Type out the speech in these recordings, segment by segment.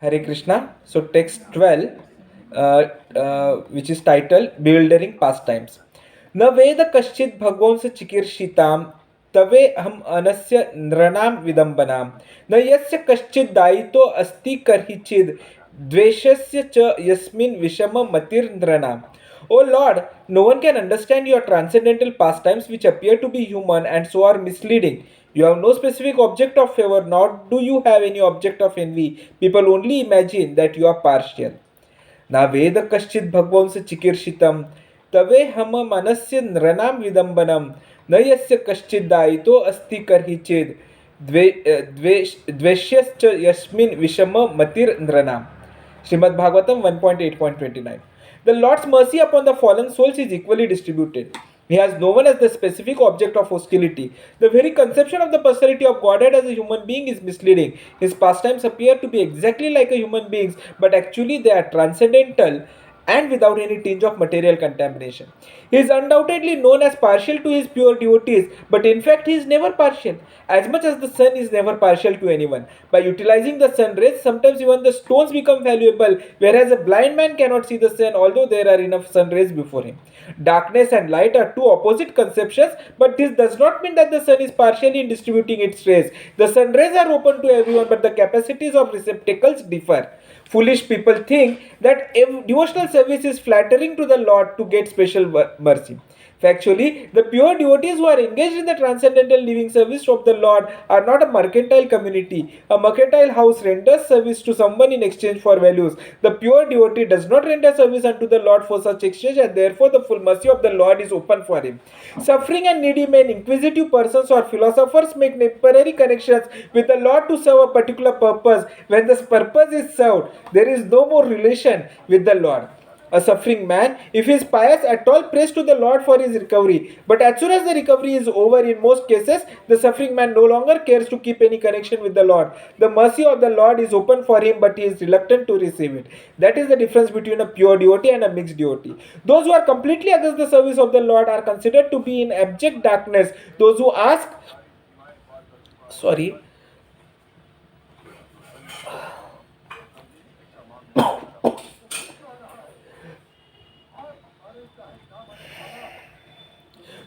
Hare Krishna. So text 12, which is titled Bewildering Pastimes. न वेद कश्चित् भगवंस चिकीर्षितां तवे हम अनस्य नृणां विदम्बनां न यस्य कश्चित् दायितो अस्ति कर्हिचिद् द्वेषस्य च यस्मिन् विषम मतिर्नृणाम्. O Lord, no one can understand your transcendental pastimes which appear to be human and so are misleading. You have no specific object of favor, nor do you have any object of envy. People only imagine that you are partial. न वेद कश्चित् भगवंस चिकीर्षितं तवे हम मनस्य नृणां विदम्बनं न यस्य कश्चित् दायितो अस्ति कर्हिचेत् द्वेष्यश्च यस्मिन् विषम मतिर्नृणाम्. Srimad Bhagavatam 1.8.29. The Lord's mercy upon the fallen souls is equally distributed. He has no one as the specific object of hostility. The very conception of the personality of Godhead as a human being is misleading. His pastimes appear to be exactly like a human being's, but actually they are transcendental and without any tinge of material contamination. He is undoubtedly known as partial to his pure devotees, but in fact he is never partial, as much as the sun is never partial to anyone. By utilizing the sun rays, sometimes even the stones become valuable, whereas a blind man cannot see the sun, although there are enough sun rays before him. Darkness and light are two opposite conceptions, but this does not mean that the sun is partially in distributing its rays. The sun rays are open to everyone, but the capacities of receptacles differ. Foolish people think that devotional service is flattering to the Lord to get special mercy. Factually, the pure devotees who are engaged in the transcendental living service of the Lord are not a mercantile community. A mercantile house renders service to someone in exchange for values. The pure devotee does not render service unto the Lord for such exchange, and therefore the full mercy of the Lord is open for him. Suffering and needy men, inquisitive persons, or philosophers make temporary connections with the Lord to serve a particular purpose. When this purpose is served, there is no more relation with the Lord. A suffering man, if he is pious at all, prays to the Lord for his recovery. But as soon as the recovery is over, in most cases, the suffering man no longer cares to keep any connection with the Lord. The mercy of the Lord is open for him, but he is reluctant to receive it. That is the difference between a pure devotee and a mixed devotee. Those who are completely against the service of the Lord are considered to be in abject darkness. Those who ask, sorry,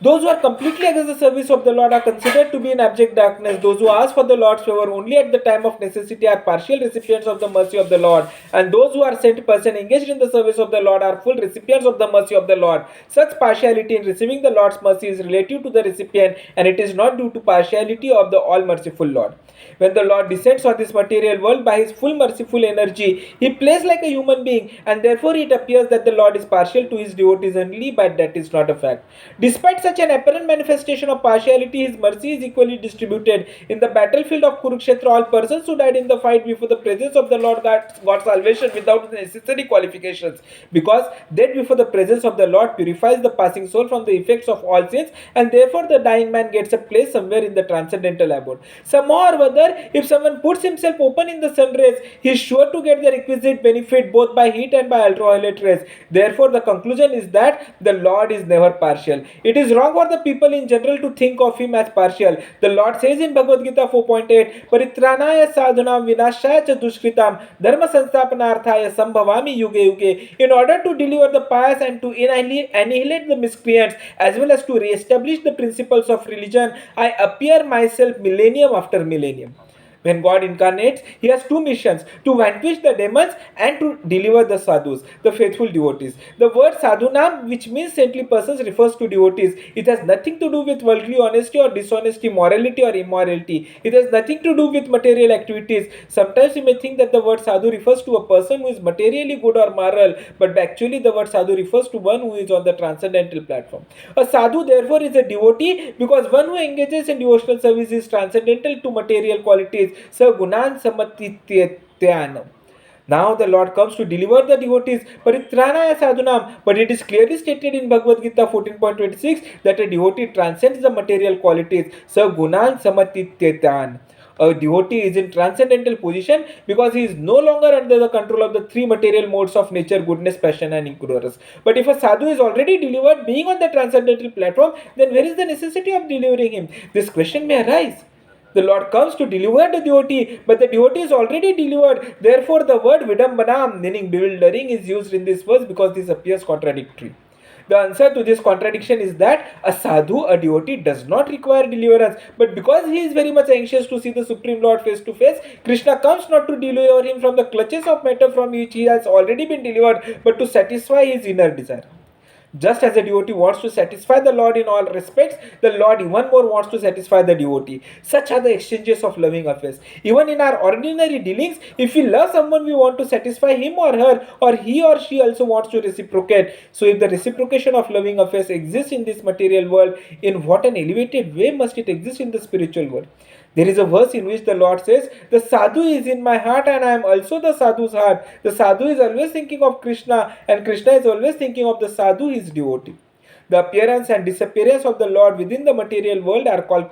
those who are completely against the service of the Lord are considered to be in abject darkness. Those who ask for the Lord's favor only at the time of necessity are partial recipients of the mercy of the Lord, and those who are sent person engaged in the service of the Lord are full recipients of the mercy of the Lord. Such partiality in receiving the Lord's mercy is relative to the recipient, and it is not due to partiality of the all-merciful Lord. When the Lord descends on this material world by his full merciful energy, he plays like a human being, and therefore it appears that the Lord is partial to his devotees only, but that is not a fact. Despite such an apparent manifestation of partiality, his mercy is equally distributed. In the battlefield of Kurukshetra, all persons who died in the fight before the presence of the Lord got salvation without the necessary qualifications, because death before the presence of the Lord purifies the passing soul from the effects of all sins, and therefore the dying man gets a place somewhere in the transcendental abode. Somehow or other, if someone puts himself open in the sun rays, he is sure to get the requisite benefit both by heat and by ultraviolet rays. Therefore, the conclusion is that the Lord is never partial. It is wrong for the people in general to think of him as partial. The Lord says in Bhagavad Gita 4.8, Paritranaya sadhunam vinashaya cha dushkritam dharma sansthapanarthaya sambhavami yuge yuge. In order to deliver the pious and to annihilate the miscreants, as well as to re-establish the principles of religion, I appear myself millennium after millennium. When God incarnates, he has two missions: to vanquish the demons and to deliver the sadhus, the faithful devotees. The word sadhunam, which means saintly persons, refers to devotees. It has nothing to do with worldly honesty or dishonesty, morality or immorality. It has nothing to do with material activities. Sometimes you may think that the word sadhu refers to a person who is materially good or moral, but actually the word sadhu refers to one who is on the transcendental platform. A sadhu therefore is a devotee because one who engages in devotional service is transcendental to material qualities. Gunan samatityanam. Now the Lord comes to deliver the devotees, paritranaya sadhunam, but it is clearly stated in Bhagavad Gita 14.26 that a devotee transcends the material qualities. Gunan samatityan. A devotee is in transcendental position because he is no longer under the control of the three material modes of nature: goodness, passion, and ignorance. But if a sadhu is already delivered, being on the transcendental platform, then where is the necessity of delivering him? This question may arise. The Lord comes to deliver the devotee, but the devotee is already delivered. Therefore, the word vidambana, meaning bewildering, is used in this verse because this appears contradictory. The answer to this contradiction is that a sadhu, a devotee, does not require deliverance, but because he is very much anxious to see the Supreme Lord face to face, Krishna comes not to deliver him from the clutches of matter from which he has already been delivered, but to satisfy his inner desire. Just as a devotee wants to satisfy the Lord in all respects, the Lord even more wants to satisfy the devotee. Such are the exchanges of loving affairs. Even in our ordinary dealings, if we love someone, we want to satisfy him or he or she also wants to reciprocate. So, if the reciprocation of loving affairs exists in this material world, in what an elevated way must it exist in the spiritual world? There is a verse in which the Lord says, "The sadhu is in my heart and I am also the sadhu's heart." The sadhu is always thinking of Krishna and Krishna is always thinking of the sadhu, his devotee. The appearance and disappearance of the Lord within the material world are called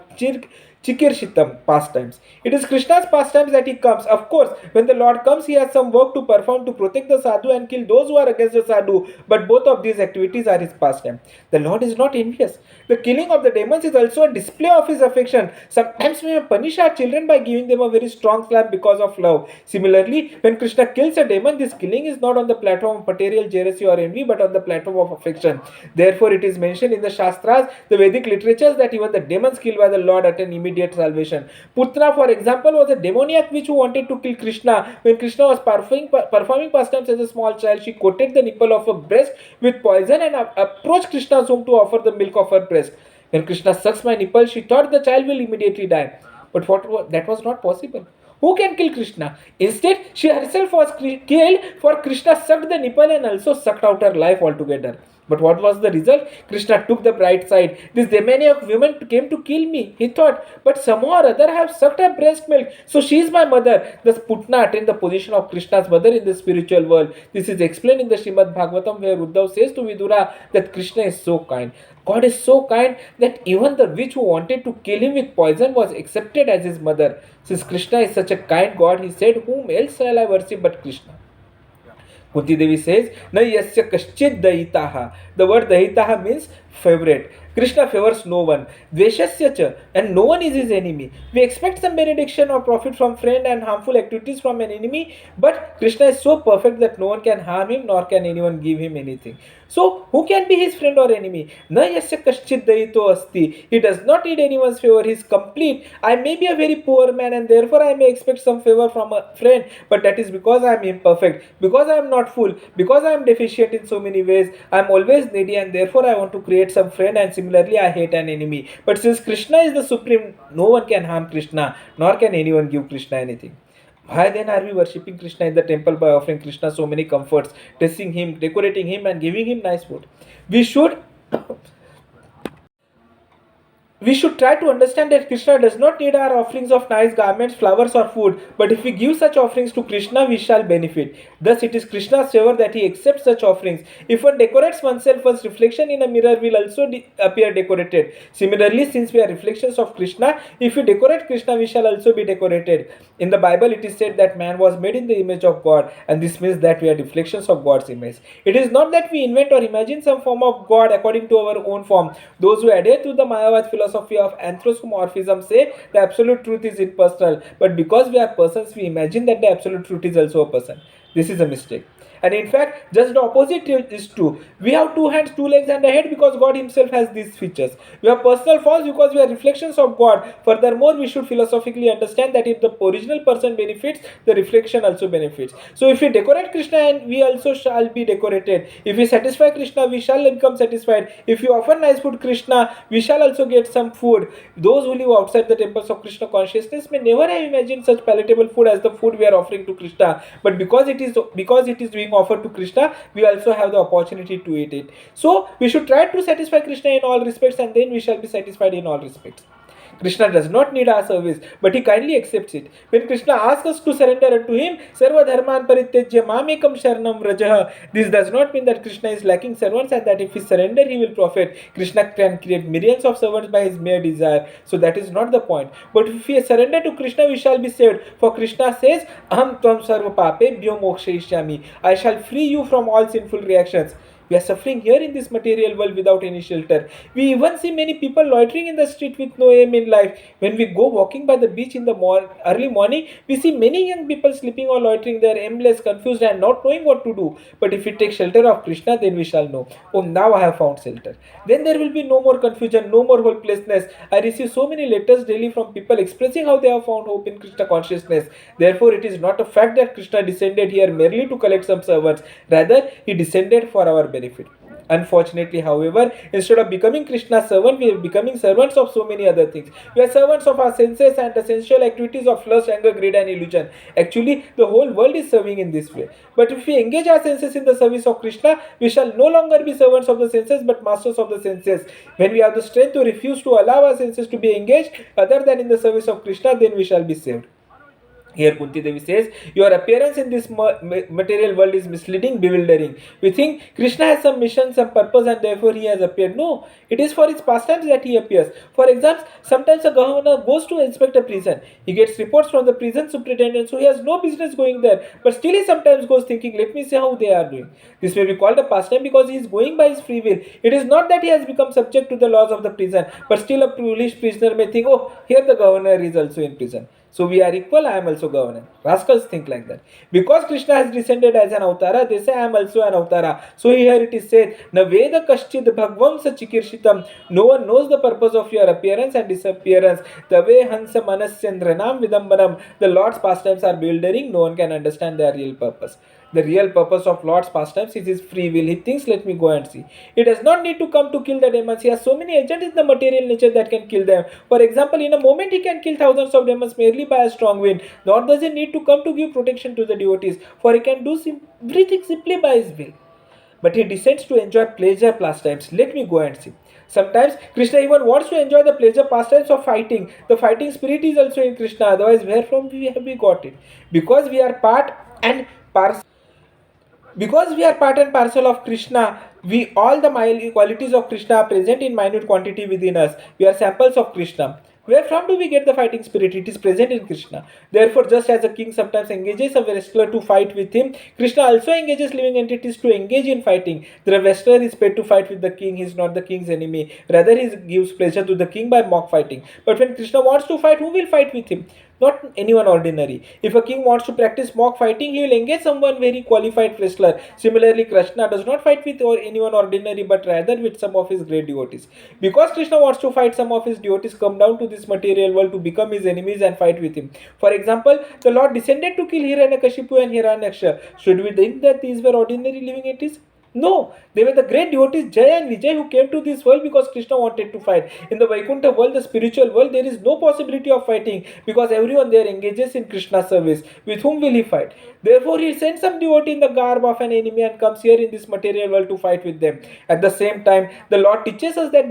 Chikirshitam pastimes. It is Krishna's pastimes that he comes. Of course, when the Lord comes, he has some work to perform to protect the sadhu and kill those who are against the sadhu. But both of these activities are his pastime. The Lord is not envious. The killing of the demons is also a display of his affection. Sometimes we may punish our children by giving them a very strong slap because of love. Similarly, when Krishna kills a demon, this killing is not on the platform of material jealousy or envy, but on the platform of affection. Therefore, it is mentioned in the Shastras, the Vedic literatures, that even the demons killed by the Lord attain immediate salvation. Putna, for example, was a demoniac which wanted to kill Krishna. When Krishna was performing pastimes as a small child, she coated the nipple of her breast with poison and approached Krishna's home to offer the milk of her breast. When Krishna sucks my nipple, she thought the child will immediately die. But that was not possible. Who can kill Krishna? Instead, she herself was killed, for Krishna sucked the nipple and also sucked out her life altogether. But what was the result? Krishna took the bright side. This demoniac woman came to kill me, he thought, but somehow or other I have sucked her breast milk, so she is my mother. Thus Putna attained the position of Krishna's mother in the spiritual world. This is explained in the Srimad Bhagavatam, where Uddhav says to Vidura that Krishna is so kind. God is so kind that even the witch who wanted to kill him with poison was accepted as his mother. Since Krishna is such a kind God, he said, whom else shall I worship but Krishna? Kunti Devi says, Na yasya kaschid dahitaha. The word dahitaha means favorite. Krishna favors no one. Dveshasya cha, and no one is his enemy. We expect some benediction or profit from friend and harmful activities from an enemy, but Krishna is so perfect that no one can harm him nor can anyone give him anything. So, who can be his friend or enemy? Na yasya kaschid dayito asti. He does not need anyone's favor. He is complete. I may be a very poor man and therefore I may expect some favor from a friend, but that is because I am imperfect, because I am not full, because I am deficient in so many ways. I am always needy and therefore I want to create some friend, and similarly I hate an enemy. But since Krishna is the supreme, no one can harm Krishna, nor can anyone give Krishna anything. Why then are we worshipping Krishna in the temple by offering Krishna so many comforts, dressing him, decorating him, and giving him nice food? We should we should try to understand that Krishna does not need our offerings of nice garments, flowers, or food, but if we give such offerings to Krishna, we shall benefit. Thus, it is Krishna's favor that he accepts such offerings. If one decorates oneself, one's reflection in a mirror will also appear decorated. Similarly, since we are reflections of Krishna, if we decorate Krishna, we shall also be decorated. In the Bible, it is said that man was made in the image of God, and this means that we are reflections of God's image. It is not that we invent or imagine some form of God according to our own form. Those who adhere to the Mayavad philosophy of anthropomorphism say the absolute truth is impersonal, but because we are persons, we imagine that the absolute truth is also a person. This is a mistake. And in fact, just the opposite is true. We have two hands, two legs, and a head because God Himself has these features. We have personal forms because we are reflections of God. Furthermore, we should philosophically understand that if the original person benefits, the reflection also benefits. So, if we decorate Krishna, and we also shall be decorated. If we satisfy Krishna, we shall become satisfied. If we offer nice food Krishna, we shall also get some food. Those who live outside the temples of Krishna consciousness may never have imagined such palatable food as the food we are offering to Krishna. But because it is being offered to Krishna, we also have the opportunity to eat it. So we should try to satisfy Krishna in all respects, and then we shall be satisfied in all respects. Krishna does not need our service, but he kindly accepts it. When Krishna asks us to surrender unto him, Sarva Dharman Parityajya Mamekam Sharanam Vrajaha, this does not mean that Krishna is lacking servants and that if we surrender he will profit. Krishna can create millions of servants by his mere desire, so that is not the point. But if we surrender to Krishna, we shall be saved. For Krishna says, Aham Tvam Sarva Papebhyo Mokshayishyami, I shall free you from all sinful reactions. We are suffering here in this material world without any shelter. We even see many people loitering in the street with no aim in life. When we go walking by the beach in the early morning, we see many young people sleeping or loitering there, aimless, confused, and not knowing what to do. But if we take shelter of Krishna, then we shall know. Oh, now I have found shelter. Then there will be no more confusion, no more hopelessness. I receive so many letters daily from people expressing how they have found hope in Krishna consciousness. Therefore, it is not a fact that Krishna descended here merely to collect some servants. Rather, he descended for our benefit. Unfortunately, however, instead of becoming Krishna's servant, we are becoming servants of so many other things. We are servants of our senses and the sensual activities of lust, anger, greed, and illusion. Actually, the whole world is serving in this way. But if we engage our senses in the service of Krishna, we shall no longer be servants of the senses but masters of the senses. When we have the strength to refuse to allow our senses to be engaged other than in the service of Krishna, then we shall be saved. Here Kunti Devi says, your appearance in this material world is misleading, bewildering. We think Krishna has some mission, some purpose, and therefore he has appeared. No, it is for his pastimes that he appears. For example, sometimes a governor goes to inspect a prison. He gets reports from the prison superintendent, so he has no business going there. But still he sometimes goes thinking, let me see how they are doing. This may be called a pastime because he is going by his free will. It is not that he has become subject to the laws of the prison, but still a foolish prisoner may think, oh, here the governor is also in prison. So we are equal, I am also governor. Rascals think like that. Because Krishna has descended as an avatara, they say I am also an avatara. So here it is said, Na Veda Kaschid Bhagvam Sachikirshitam. No one knows the purpose of your appearance and disappearance. The way Hansa Manasyandranam Vidambanam. The Lord's pastimes are bewildering, no one can understand their real purpose. The real purpose of Lord's pastimes is his free will. He thinks, let me go and see. He does not need to come to kill the demons. He has so many agents in the material nature that can kill them. For example, in a moment he can kill thousands of demons merely by a strong wind. Nor does he need to come to give protection to the devotees, for he can do everything simply by his will. But he descends to enjoy pleasure pastimes. Let me go and see. Sometimes Krishna even wants to enjoy the pleasure pastimes of fighting. The fighting spirit is also in Krishna. Otherwise, where from we got it? Because we are part and parcel. Because we are part and parcel of Krishna, we all the qualities of Krishna are present in minute quantity within us. We are samples of Krishna. Where from do we get the fighting spirit? It is present in Krishna. Therefore, just as a king sometimes engages a wrestler to fight with him, Krishna also engages living entities to engage in fighting. The wrestler is paid to fight with the king. He is not the king's enemy. Rather, he gives pleasure to the king by mock fighting. But when Krishna wants to fight, who will fight with him? Not anyone ordinary. If a king wants to practice mock fighting, he will engage someone very qualified wrestler. Similarly, Krishna does not fight with anyone ordinary, but rather with some of his great devotees. Because Krishna wants to fight, some of his devotees come down to this material world to become his enemies and fight with him. For example, the Lord descended to kill Hiranyakashipu and Hiranyaksha. Should we think that these were ordinary living entities? No, they were the great devotees Jaya and Vijay who came to this world because Krishna wanted to fight. In the Vaikuntha world, the spiritual world, there is no possibility of fighting because everyone there engages in Krishna's service. With whom will he fight? Therefore, he sends some devotee in the garb of an enemy and comes here in this material world to fight with them. At the same time, the Lord teaches us that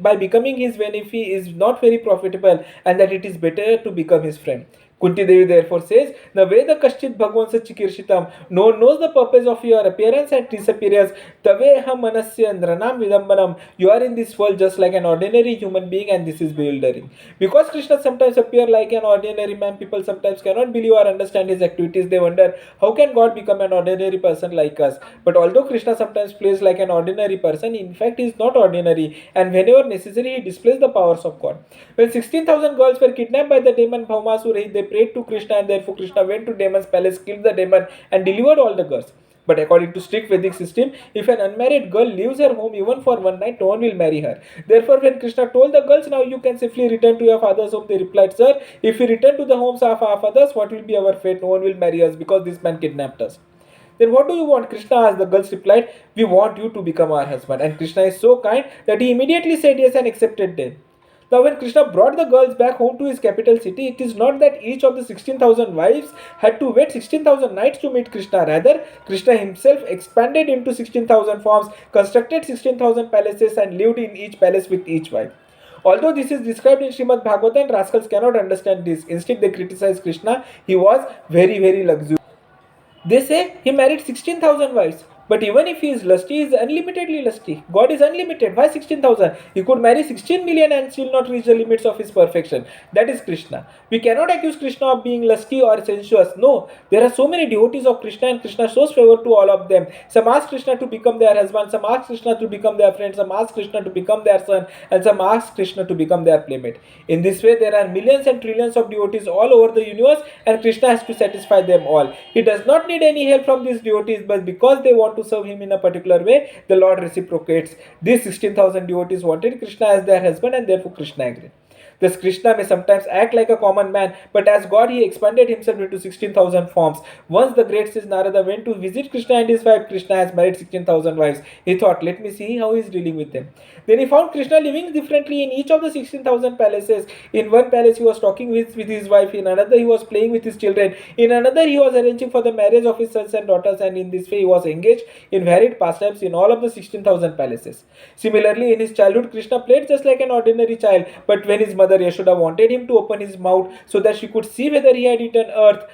by becoming his enemy is not very profitable and that it is better to become his friend. Kunti Devi therefore says, the Veda Kaschit Bhagwansa Chikirshitam. No one knows the purpose of your appearance and disappearance. Taveha Manasya Ndranam Vidambanam. You are in this world just like an ordinary human being and this is bewildering. Because Krishna sometimes appears like an ordinary man, people sometimes cannot believe or understand his activities. They wonder, how can God become an ordinary person like us? But although Krishna sometimes plays like an ordinary person, in fact he is not ordinary. And whenever necessary, he displays the powers of God. When 16,000 girls were kidnapped by the demon Bhaumasura, they prayed to Krishna and therefore Krishna went to demon's palace, killed the demon and delivered all the girls. But according to strict Vedic system, if an unmarried girl leaves her home even for one night, no one will marry her. Therefore, when Krishna told the girls, now you can safely return to your father's home, they replied, sir, if we return to the homes of our fathers, what will be our fate? No one will marry us because this man kidnapped us. Then what do you want? Krishna asked. The girls replied, we want you to become our husband. And Krishna is so kind that he immediately said yes and accepted them. Now, when Krishna brought the girls back home to his capital city, it is not that each of the 16,000 wives had to wait 16,000 nights to meet Krishna. Rather, Krishna himself expanded into 16,000 forms, constructed 16,000 palaces and lived in each palace with each wife. Although this is described in Srimad Bhagavatam, rascals cannot understand this. Instead, they criticize Krishna. He was very, very luxurious. They say he married 16,000 wives. But even if he is lusty, he is unlimitedly lusty. God is unlimited. Why 16,000? He could marry 16 million and still not reach the limits of his perfection. That is Krishna. We cannot accuse Krishna of being lusty or sensuous. No, there are so many devotees of Krishna and Krishna shows favor to all of them. Some ask Krishna to become their husband, some ask Krishna to become their friend, some ask Krishna to become their son, and some ask Krishna to become their playmate. In this way, there are millions and trillions of devotees all over the universe, and Krishna has to satisfy them all. He does not need any help from these devotees, but because they want to serve him in a particular way, the Lord reciprocates. These 16,000 devotees wanted Krishna as their husband, and therefore Krishna agreed. Thus, Krishna may sometimes act like a common man, but as God, he expanded himself into 16,000 forms. Once the great sage Narada went to visit Krishna and his wife. Krishna has married 16,000 wives. He thought, let me see how he is dealing with them. Then he found Krishna living differently in each of the 16,000 palaces. In one palace, he was talking with his wife. In another, he was playing with his children. In another, he was arranging for the marriage of his sons and daughters. And in this way, he was engaged in varied pastimes in all of the 16,000 palaces. Similarly, in his childhood, Krishna played just like an ordinary child. But when his mother Yashoda wanted him to open his mouth so that she could see whether he had eaten earth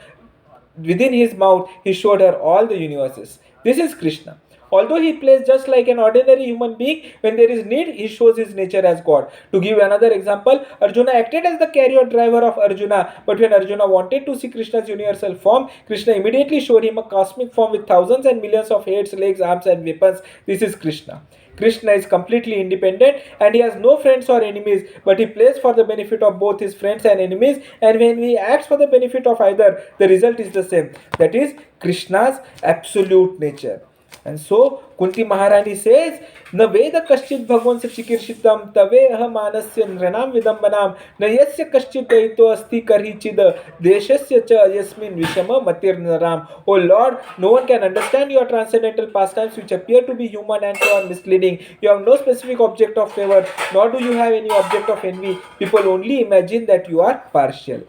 within his mouth, he showed her all the universes. This is Krishna. Although he plays just like an ordinary human being, when there is need, he shows his nature as God. To give another example, Arjuna acted as the chariot driver of Arjuna, but when Arjuna wanted to see Krishna's universal form, Krishna immediately showed him a cosmic form with thousands and millions of heads, legs, arms, and weapons. This is Krishna. Krishna is completely independent and he has no friends or enemies, but he plays for the benefit of both his friends and enemies, and when he acts for the benefit of either, the result is the same. That is Krishna's absolute nature. And so Kunti Maharani says, न वेद कश्चित् भगवंस चिकीर्षितम तवे अहमानस्य नृणाम विदम्बनाम न यस्य कश्चित् दयितो अस्ति कर्हिचिद देशस्य च यस्मिन् विषम मतिर्नराम. O Lord, no one can understand your transcendental pastimes which appear to be human and so are misleading. You have no specific object of favor, nor do you have any object of envy. People only imagine that you are partial.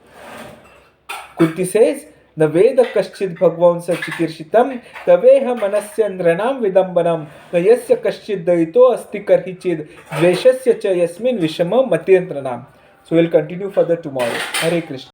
Kunti says, न वेद कश्चित् भगवंस चिकीर्षितम तवेह मनस्य नृणाम विदम्बनम न यस्य कश्चित् दयितो अस्ति कर्हिचिद द्वेषस्य च यस्मिन् विषम मतिर्नराम. So we'll continue further tomorrow. Hare Krishna.